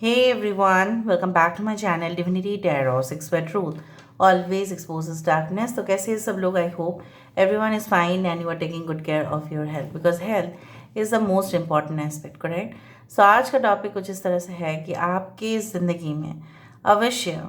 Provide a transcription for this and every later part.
Hey everyone, welcome back to my channel Divinity Tarot 6 where truth always exposes darkness. तो कैसे हैं सब लोग? I hope everyone is fine and you are taking good care of your health because health is the most important aspect, correct? So आज का topic कुछ इस तरह से है कि आपकी ज़िंदगी में अवश्य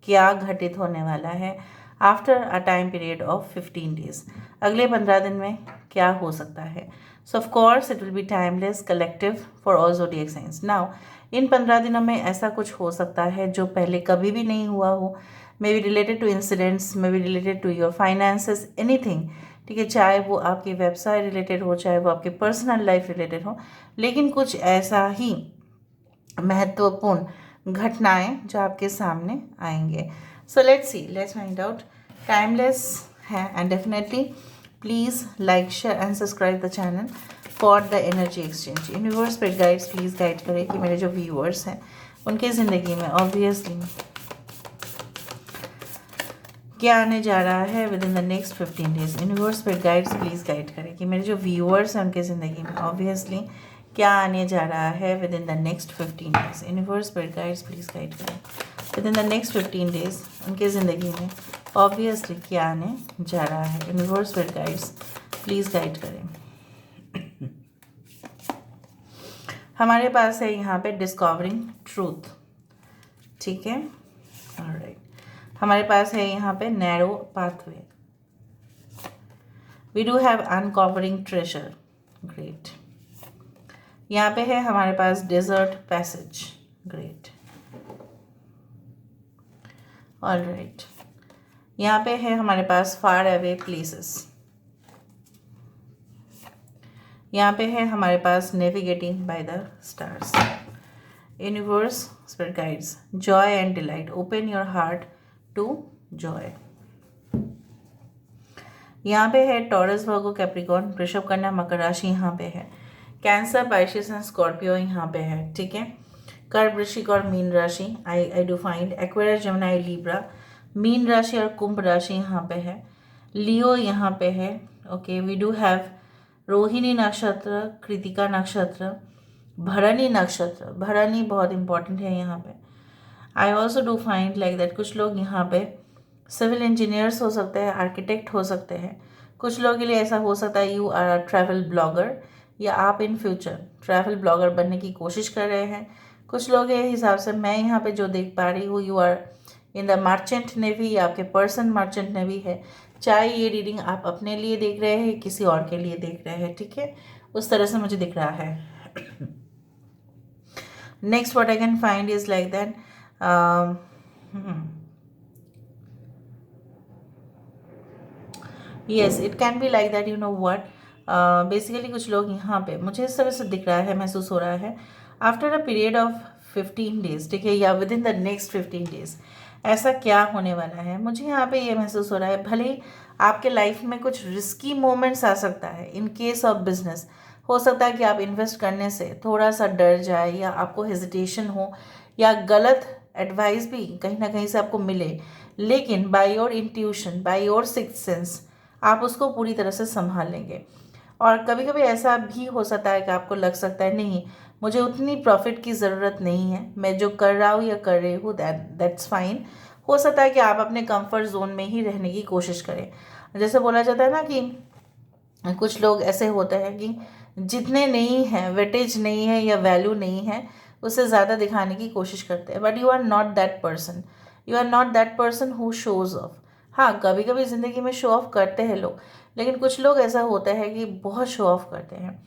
क्या घटित होने वाला है after a time period of 15 days. अगले 15 दिन में क्या हो सकता है? सो of course it will B timeless collective for all zodiac science. Now in 15 दिनों में ऐसा कुछ हो सकता है जो पहले कभी भी नहीं हुआ हो, maybe related to incidents, maybe related to your finances, anything. ठीक है, चाहे वो आपकी व्यवसाय रिलेटेड हो, चाहे वो आपके पर्सनल लाइफ रिलेटेड हो, लेकिन कुछ ऐसा ही महत्वपूर्ण घटनाएं जो आपके सामने आएंगे। So let's find out. Timeless है and definitely please like share and subscribe the channel for the energy exchange. Universe पे गाइड्स प्लीज़ गाइड करें कि मेरे जो व्यूअर्स हैं उनकी ज़िंदगी में ऑब्वियसली क्या आने जा रहा है with in the next 15 days. Universe पे गाइड्स प्लीज़ गाइड करें कि मेरे जो व्यूअर्स हैं उनकी ज़िंदगी में ऑब्वियसली क्या आने जा रहा है with in the next 15 days. Universe पे गाइड्स प्लीज़ गाइड करें with in the next 15 days उनकी ज़िंदगी में ऑब्वियसली क्या आने जा रहा है। यूनिवर्स पे गाइड्स प्लीज़ गाइड करें। हमारे पास है यहाँ पे डिस्कवरिंग ट्रूथ, ठीक है, ऑलराइट। हमारे पास है यहाँ पे narrow pathway, we do have uncovering treasure, great. यहाँ पे है हमारे पास डेजर्ट पैसेज, ग्रेट, ऑलराइट। यहाँ पे है हमारे पास फार अवे प्लेसेस, यहाँ पे है हमारे पास navigating by the stars. Universe spirit guides joy and delight, open your heart to joy. यहाँ पे है टॉरस, वर्गो, कैप्रिकॉर्न, वृषभ, कन्या, मकर राशि यहाँ पे है। कैंसर, पाइसेस एंड स्कॉर्पियो यहाँ पे है, ठीक है। कर्क, वृश्चिक और मीन राशि I do find. Aquarius, Gemini, Libra, mean राशि और कुंभ राशि यहाँ पे है। लियो यहाँ पे है, okay. We do have Rohini nakshatra, Krittika नक्षत्र, भरणी नक्षत्र। भरणी बहुत इंपॉर्टेंट है यहाँ पे। I also do find like that कुछ लोग यहाँ पे सिविल इंजीनियर्स हो सकते हैं, आर्किटेक्ट हो सकते हैं। कुछ लोगों के लिए ऐसा हो सकता है you are a travel blogger, या आप इन फ्यूचर ट्रैवल ब्लॉगर बनने की कोशिश कर रहे हैं। कुछ लोग के हिसाब से मैं यहाँ पे जो देख पा रही हूँ, you are in the merchant navy, या आपके पर्सन मर्चेंट नेवी है। चाहे ये रीडिंग आप अपने लिए देख रहे हैं, किसी और के लिए देख रहे हैं, ठीक है, उस तरह से मुझे दिख रहा है। Next what I can find is like that yes, it can be like that, you know what, basically कुछ लोग यहाँ पे मुझे इस तरह से दिख रहा है, महसूस हो रहा है after a period of 15 days, ठीक है, या with in the next 15 days ऐसा क्या होने वाला है। मुझे यहाँ पे ये महसूस हो रहा है भले ही आपके लाइफ में कुछ रिस्की मोमेंट्स आ सकता है। इन केस ऑफ बिजनेस हो सकता है कि आप इन्वेस्ट करने से थोड़ा सा डर जाए, या आपको हेजिटेशन हो, या गलत एडवाइस भी कहीं ना कहीं से आपको मिले, लेकिन by your intuition, by your sixth sense आप उसको पूरी तरह से संभाल लेंगे। और कभी कभी ऐसा भी हो सकता है कि आपको लग सकता है नहीं, मुझे उतनी प्रॉफिट की ज़रूरत नहीं है, मैं जो कर रहा हूँ या कर रही हूँ दैट्स फाइन। हो सकता है कि आप अपने कंफर्ट जोन में ही रहने की कोशिश करें। जैसे बोला जाता है ना कि कुछ लोग ऐसे होते हैं कि जितने नहीं हैं, वेटेज नहीं है या वैल्यू नहीं है, उससे ज़्यादा दिखाने की कोशिश करते हैं। But you are not that person, you are not that person who shows off. हाँ, कभी कभी ज़िंदगी में शो ऑफ करते हैं लोग, लेकिन कुछ लोग ऐसा होता है कि बहुत शो ऑफ करते हैं।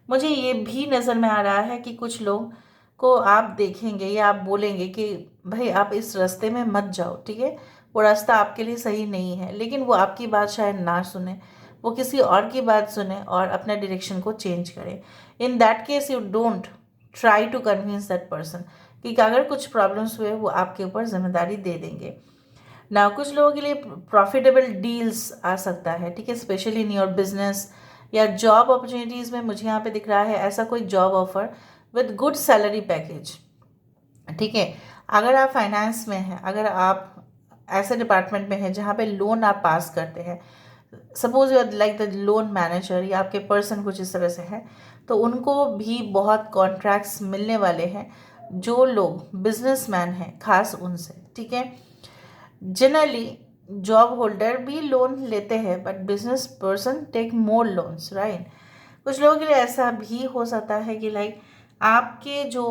मुझे ये भी नज़र में आ रहा है कि कुछ लोग को आप देखेंगे या आप बोलेंगे कि भाई आप इस रास्ते में मत जाओ, ठीक है, वो रास्ता आपके लिए सही नहीं है, लेकिन वो आपकी बात शायद ना सुने, वो किसी और की बात सुने और अपना डायरेक्शन को चेंज करे। In that case you don't try to convince that person कि अगर कुछ प्रॉब्लम्स हुए वो आपके ऊपर जिम्मेदारी दे देंगे ना। कुछ लोगों के लिए प्रॉफिटेबल डील्स आ सकता है, ठीक है, स्पेशली इन योर बिजनेस या जॉब अपॉर्चुनिटीज़ में। मुझे यहाँ पे दिख रहा है ऐसा कोई job offer with good salary package, ठीक है। अगर आप फाइनेंस में हैं, अगर आप ऐसे डिपार्टमेंट में हैं जहाँ पे लोन आप पास करते हैं, suppose you are like the loan manager, या आपके पर्सन कुछ इस तरह से है, तो उनको भी बहुत कॉन्ट्रैक्ट्स मिलने वाले हैं जो लोग बिजनेसमैन हैं खास उनसे, ठीक है। जनरली जॉब होल्डर भी लोन लेते हैं but business person take more loans, right. कुछ लोगों के लिए ऐसा भी हो सकता है कि लाइक आपके जो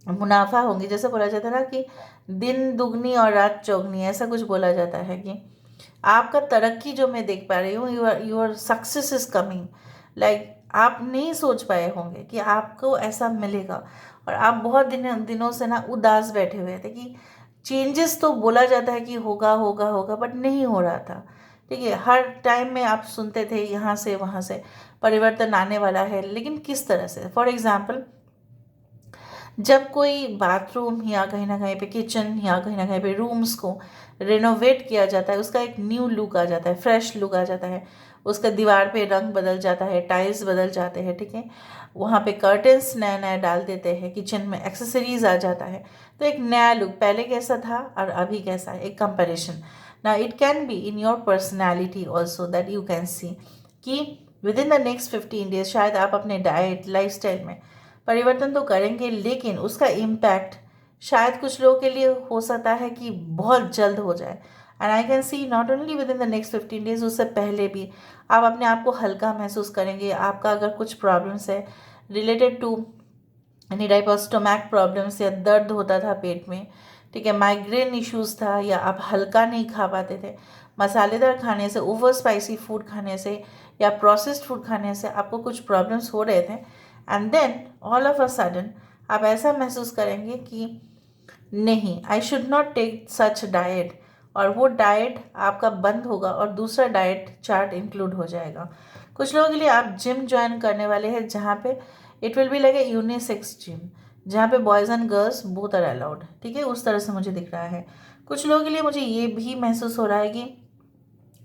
मुनाफा होंगे, जैसे बोला जाता है ना कि दिन दुगनी और रात चौगनी, ऐसा कुछ बोला जाता है कि आपका तरक्की जो मैं देख पा रही हूँ, your success is coming, like आप नहीं सोच पाए होंगे कि आपको ऐसा मिलेगा। और आप बहुत दिनों से ना उदास बैठे हुए थे कि चेंजेस तो बोला जाता है कि होगा होगा होगा बट नहीं हो रहा था, ठीक है। हर टाइम में आप सुनते थे यहाँ से वहाँ से परिवर्तन आने वाला है, लेकिन किस तरह से। फॉर एग्जाम्पल, जब कोई बाथरूम या कहीं ना कहीं पे किचन या कहीं ना कहीं पे रूम्स को रेनोवेट किया जाता है, उसका एक न्यू लुक आ जाता है, फ्रेश लुक आ जाता है, उसका दीवार पे रंग बदल जाता है, टाइल्स बदल जाते हैं, ठीक है। वहाँ पे कर्टन्स नए नए डाल देते हैं, किचन में एक्सेसरीज आ जाता है, तो एक नया लुक, पहले कैसा था और अभी कैसा है, एक कंपेरिजन। ना it can be in your personality also that you can see कि within the next 15 days शायद आप अपने डाइट लाइफस्टाइल में परिवर्तन तो करेंगे, लेकिन उसका इम्पैक्ट शायद कुछ लोगों के लिए हो सकता है कि बहुत जल्द हो जाए। And I can see not only with in the next 15 days, उससे पहले भी आप अपने आप को हल्का महसूस करेंगे। आपका अगर कुछ प्रॉब्लम्स है related to any type of stomach problems, या दर्द होता था पेट में, ठीक है, माइग्रेन इश्यूज़ था, या आप हल्का नहीं खा पाते थे, मसालेदार खाने से, ओवर स्पाइसी फूड खाने से या प्रोसेस्ड फूड खाने से आपको कुछ प्रॉब्लम्स हो रहे थे, and then all of a sudden आप ऐसा महसूस करेंगे कि नहीं, I should not take such diet, और वो डाइट आपका बंद होगा और दूसरा डाइट चार्ट इंक्लूड हो जाएगा। कुछ लोगों के लिए आप जिम ज्वाइन करने वाले हैं जहाँ पे it will be like a unisex gym, जहाँ पे boys and girls both are allowed, ठीक है, उस तरह से मुझे दिख रहा है। कुछ लोगों के लिए मुझे ये भी महसूस हो रहा है कि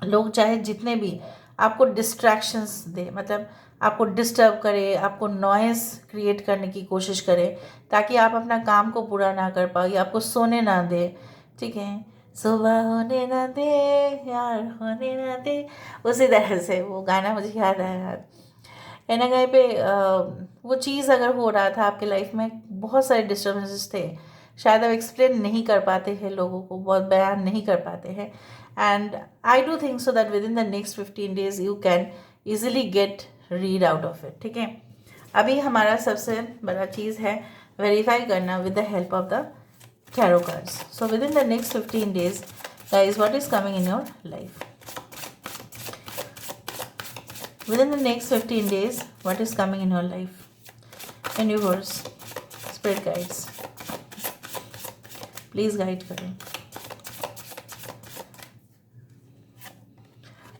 लोग चाहे जितने भी आपको डिस्ट्रैक्शंस दे, मतलब आपको डिस्टर्ब करे, आपको नॉइस क्रिएट करने की कोशिश करे ताकि आप अपना काम को पूरा ना कर पाओ या आपको सोने ना दे, ठीक है, सुबह होने ना दे यार, होने ना दे, उसी तरह से वो गाना मुझे याद आया यार। कहीं ना कहीं पे वो चीज़ अगर हो रहा था आपके लाइफ में, बहुत सारे डिस्टर्बेंसेस थे, शायद आप एक्सप्लेन नहीं कर पाते हैं लोगों को, बहुत बयान नहीं कर पाते हैं, and I do think so that with in the next 15 days you can easily get rid out of it, ठीक है। अभी हमारा सबसे बड़ा चीज़ है वेरीफाई करना with the help of the tarot cards. So with in the next 15 days guys, what is coming in your life? Within the next 15 days, what is coming in your life? Universe, spirit guides, please guide करें.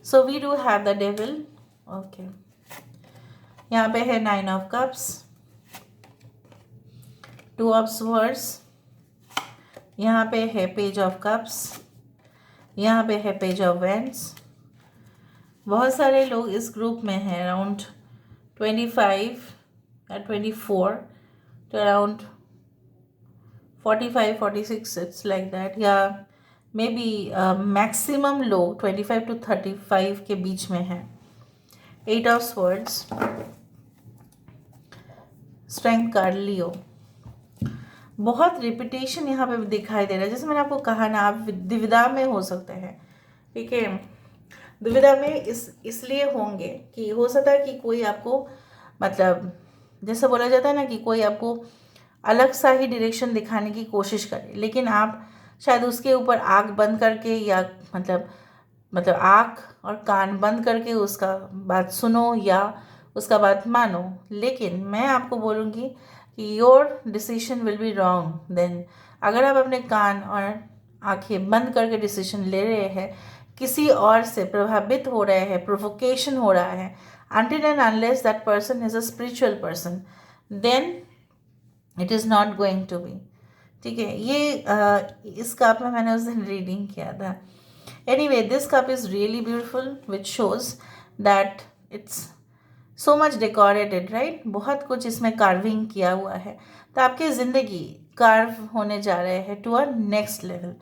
So we do have the devil. Okay. यहाँ पे है 9 of cups, 2 of swords, यहाँ पे है page of cups, यहाँ पे है page of wands. बहुत सारे लोग इस ग्रुप में हैं, अराउंड 25 या 24 to around 45 46, it's like that, या मे बी मैक्सिमम लोग 25 to 35 के बीच में हैं. 8 of swords, स्ट्रेंथ कार्ड लियो. बहुत रिपीटेशन यहाँ पे दिखाई दे रहा है, जैसे मैंने आपको कहा ना, आप दुविधा में हो सकते हैं, ठीक है। दुविधा में इसलिए होंगे कि हो सकता है कि कोई आपको, मतलब जैसे बोला जाता है ना कि कोई आपको अलग सा ही डायरेक्शन दिखाने की कोशिश करे, लेकिन आप शायद उसके ऊपर आँख बंद करके, या मतलब आँख और कान बंद करके उसका बात सुनो या उसका बात मानो। लेकिन मैं आपको बोलूँगी कि your decision will be wrong then, अगर आप अपने कान और आंखें बंद करके डिसीजन ले रहे हैं, किसी और से प्रभावित हो रहे हैं, प्रोवोकेशन हो रहा है, until and unless that person is a spiritual person, then it is not going to be, ठीक है। ये इस कप में मैंने उस दिन रीडिंग किया था. Anyway, this cup is really beautiful which shows that it's so much decorated, right. बहुत कुछ इसमें कार्विंग किया हुआ है, तो आपकी ज़िंदगी कार्व होने जा रहे हैं टू अ नेक्स्ट लेवल.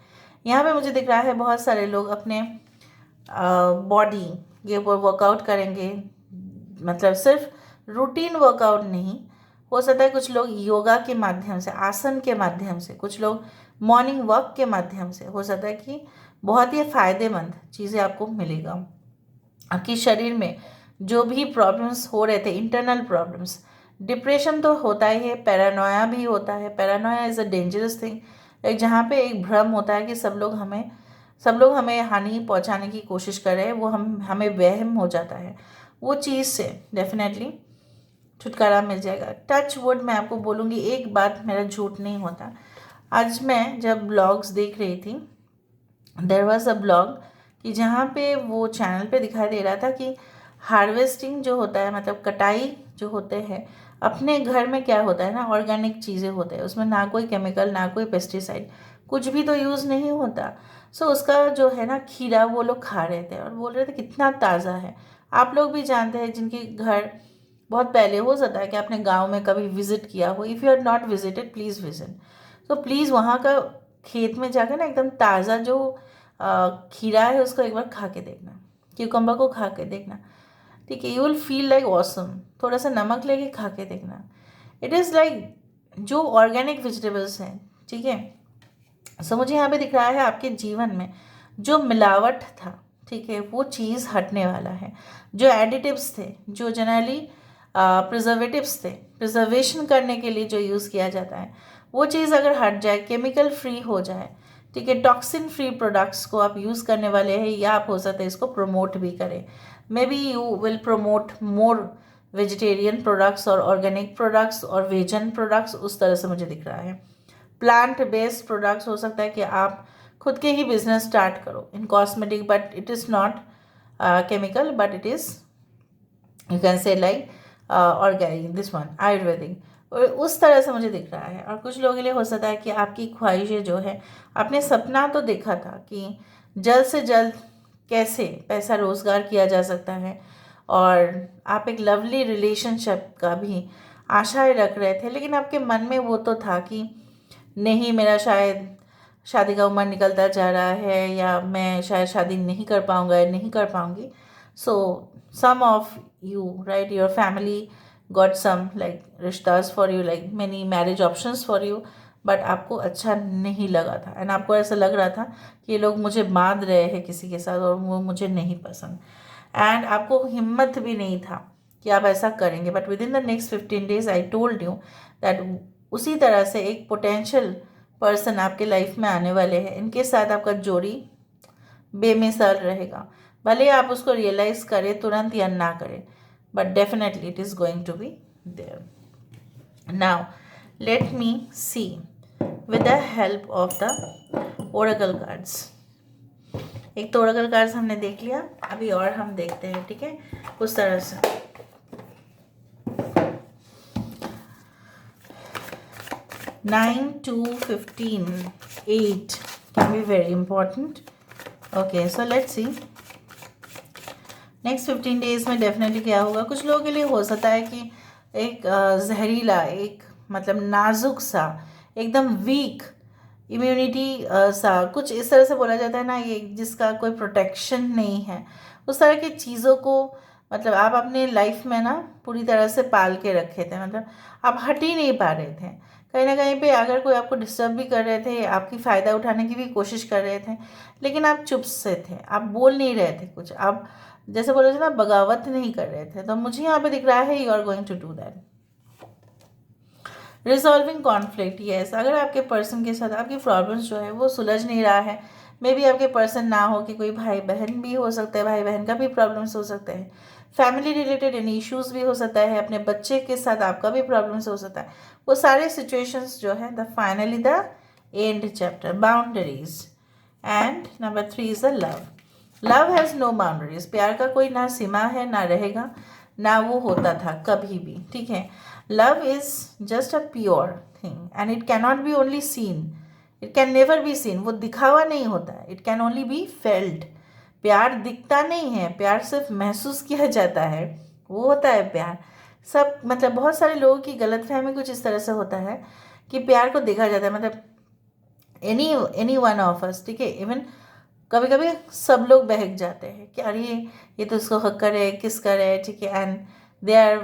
यहाँ पे मुझे दिख रहा है बहुत सारे लोग अपने बॉडी के ऊपर वर्कआउट करेंगे, मतलब सिर्फ रूटीन वर्कआउट नहीं, हो सकता है कुछ लोग योगा के माध्यम से, आसन के माध्यम से, कुछ लोग मॉर्निंग वॉक के माध्यम से, हो सकता है कि बहुत ही फ़ायदेमंद चीज़ें आपको मिलेगा। आपके शरीर में जो भी प्रॉब्लम्स हो रहे थे, इंटरनल प्रॉब्लम्स, डिप्रेशन तो होता ही है, पैरानोया भी होता है। Paranoia is a dangerous thing, like जहाँ पे एक भ्रम होता है कि सब लोग हमें हानि पहुँचाने की कोशिश कर रहे हैं, वो हमें वहम हो जाता है। वो चीज़ से डेफिनेटली छुटकारा मिल जाएगा। टच वुड, मैं आपको बोलूँगी एक बात, मेरा झूठ नहीं होता। आज मैं जब ब्लॉग्स देख रही थी, देयर वॉज अ ब्लॉग कि जहाँ पे वो चैनल पे दिखाई दे रहा था कि हार्वेस्टिंग जो होता है, मतलब कटाई जो होते हैं अपने घर में, क्या होता है ना, ऑर्गेनिक चीज़ें होते हैं, उसमें ना कोई केमिकल, ना कोई पेस्टिसाइड, कुछ भी तो यूज़ नहीं होता। सो उसका जो है ना खीरा वो लोग खा रहे थे और बोल रहे थे कितना ताज़ा है। आप लोग भी जानते हैं जिनके घर बहुत पहले, हो सकता है कि आपने गांव में कभी विजिट किया हो, if you are not visited please visit. तो प्लीज़ वहाँ का खेत में जाकर ना एकदम ताज़ा जो खीरा है उसको एक बार खा के देखना, क्यूकम्बर को खा के देखना, ठीक है, you will feel like awesome. थोड़ा सा नमक लेके खा के देखना, इट इज़ लाइक जो ऑर्गेनिक वेजिटेबल्स हैं, ठीक है। सो मुझे यहाँ पे दिख रहा है आपके जीवन में जो मिलावट था, ठीक है, वो चीज़ हटने वाला है। जो एडिटिव्स थे, जो जनरली प्रिजर्वेटिव्स थे, प्रिजर्वेशन करने के लिए जो यूज़ किया जाता है, वो चीज़ अगर हट जाए, केमिकल फ्री हो जाए, ठीक है, टॉक्सिन फ्री प्रोडक्ट्स को आप यूज़ करने वाले हैं, या आप हो सकता है इसको प्रमोट भी करें। May be you will promote more vegetarian products और ऑर्गेनिक प्रोडक्ट्स और वेजन प्रोडक्ट्स, उस तरह से मुझे दिख रहा है। प्लांट बेस्ड प्रोडक्ट्स, हो सकता है कि आप खुद के ही बिजनेस स्टार्ट करो in cosmetic, but it is not chemical, but it is, you can say like organic, this one Ayurvedic, और उस तरह से मुझे दिख रहा है। और कुछ लोगों के लिए हो सकता है कि आपकी ख्वाहिशें जो है, आपने सपना तो देखा था कि जल्द से जल्द कैसे पैसा रोज़गार किया जा सकता है, और आप एक लवली रिलेशनशिप का भी आशाएं रख रहे थे, लेकिन आपके मन में वो तो था कि नहीं, मेरा शायद शादी का उम्र निकलता जा रहा है, या मैं शायद शादी नहीं कर पाऊँगा या नहीं कर पाऊँगी। So some of you, right, your family got some like रिश्तास for you, like many marriage options for you, but आपको अच्छा नहीं लगा था, एंड आपको ऐसा लग रहा था कि ये लोग मुझे बांध रहे हैं किसी के साथ और वो मुझे नहीं पसंद, एंड आपको हिम्मत भी नहीं था कि आप ऐसा करेंगे। But with in the next 15 days I told you that उसी तरह से एक पोटेंशियल पर्सन आपके लाइफ में आने वाले हैं, इनके साथ आपका जोड़ी बेमिसाल रहेगा। भले आप उसको रियलाइज करें तुरंत या ना करें, but definitely it is going to be there. Now let me see with the help of the oracle cards. एक तो ओरेकल कार्ड्स हमने देख लिया, अभी और हम देखते हैं, ठीक है, उस तरह से। 9 to 15, 8 can be very important. Okay, so let's see next 15 days में डेफिनेटली क्या होगा। कुछ लोगों के लिए हो सकता है कि एक जहरीला, एक मतलब नाजुक सा, एकदम वीक इम्यूनिटी सा, कुछ इस तरह से बोला जाता है ना, ये जिसका कोई प्रोटेक्शन नहीं है, उस तरह की चीज़ों को मतलब आप अपने लाइफ में ना पूरी तरह से पाल के रखे थे, मतलब आप हट ही नहीं पा रहे थे। कहीं ना कहीं पे अगर कोई आपको डिस्टर्ब भी कर रहे थे, आपकी फ़ायदा उठाने की भी कोशिश कर रहे थे, लेकिन आप चुप से थे, आप बोल नहीं रहे थे कुछ, आप जैसे बोले थे ना, बगावत नहीं कर रहे थे। तो मुझे यहाँ पे दिख रहा है you are going to do that. Resolving conflict, yes, अगर आपके पर्सन के साथ आपकी प्रॉब्लम्स जो है वो सुलझ नहीं रहा है, मे बी आपके पर्सन ना हो कि कोई भाई बहन भी हो सकता है, भाई बहन का भी प्रॉब्लम्स हो सकते हैं, फैमिली रिलेटेड एनी इश्यूज़ भी हो सकता है, अपने बच्चे के साथ आपका भी प्रॉब्लम्स हो सकता है। वो सारे सिचुएशंस जो है the finally the end chapter, boundaries, and number 3 is the love. Love has no boundaries, प्यार का कोई ना सीमा है, ना रहेगा, ना वो होता था कभी भी, ठीक है। Love is just a pure thing and it cannot be only seen, it can never be seen, वो दिखावा नहीं होता है, it can only be felt. प्यार दिखता नहीं है, प्यार सिर्फ महसूस किया जाता है, वो होता है प्यार। सब मतलब बहुत सारे लोगों की गलतफहमी कुछ इस तरह से होता है कि प्यार को देखा जाता है, मतलब एनी वन ऑफ अस, ठीक है, इवन कभी कभी सब लोग बहक जाते हैं कि अरे ये तो इसको हक करे, किस करे, ठीक है, and they are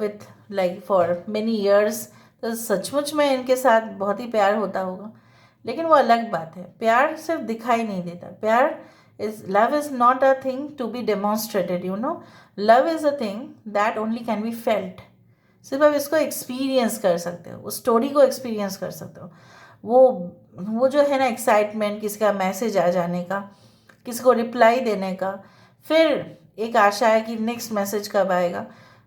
with like for many years, तो सचमुच में इनके साथ बहुत ही प्यार होता होगा। लेकिन वो अलग बात है, प्यार सिर्फ दिखाई नहीं देता। प्यार is, love is not a thing to be demonstrated, you know. Love is a thing that only can be felt. सिर्फ आप इसको एक्सपीरियंस कर सकते हो, उस स्टोरी को एक्सपीरियंस कर सकते हो। वो जो है ना एक्साइटमेंट, किसी का मैसेज आ जाने का, किसी को रिप्लाई देने का, फिर एक आशा है कि नेक्स्ट मैसेज कब आएगा,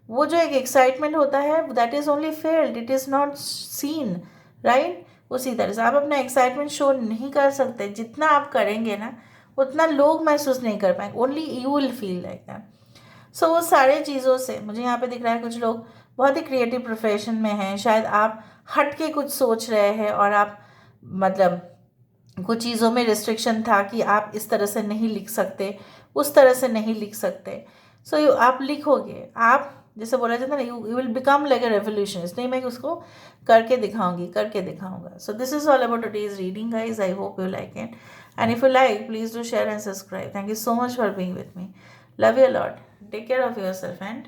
वो जो एक एक्साइटमेंट होता है, that is only failed, it is not seen, right. उसी तरह से आप अपना एक्साइटमेंट शो नहीं कर सकते। जितना आप करेंगे ना, उतना लोग महसूस नहीं कर पाएंगे, only you will feel like that. So वो सारे चीज़ों से मुझे यहाँ पे दिख रहा है कुछ लोग बहुत ही क्रिएटिव प्रोफेशन में हैं, शायद आप हट के कुछ सोच रहे हैं और आप मतलब कुछ चीज़ों में रिस्ट्रिक्शन था कि आप इस तरह से नहीं लिख सकते, उस तरह से नहीं लिख सकते। सो आप लिखोगे, आप जैसे बोला जाता है ना, you will become like a revolutionist. नहीं, मैं उसको करके दिखाऊंगी, करके दिखाऊंगा। So this is all about today's reading guys. I hope you like it, and if you like, please do share and subscribe. Thank you so much for being with me. Love you lot, take care of your self and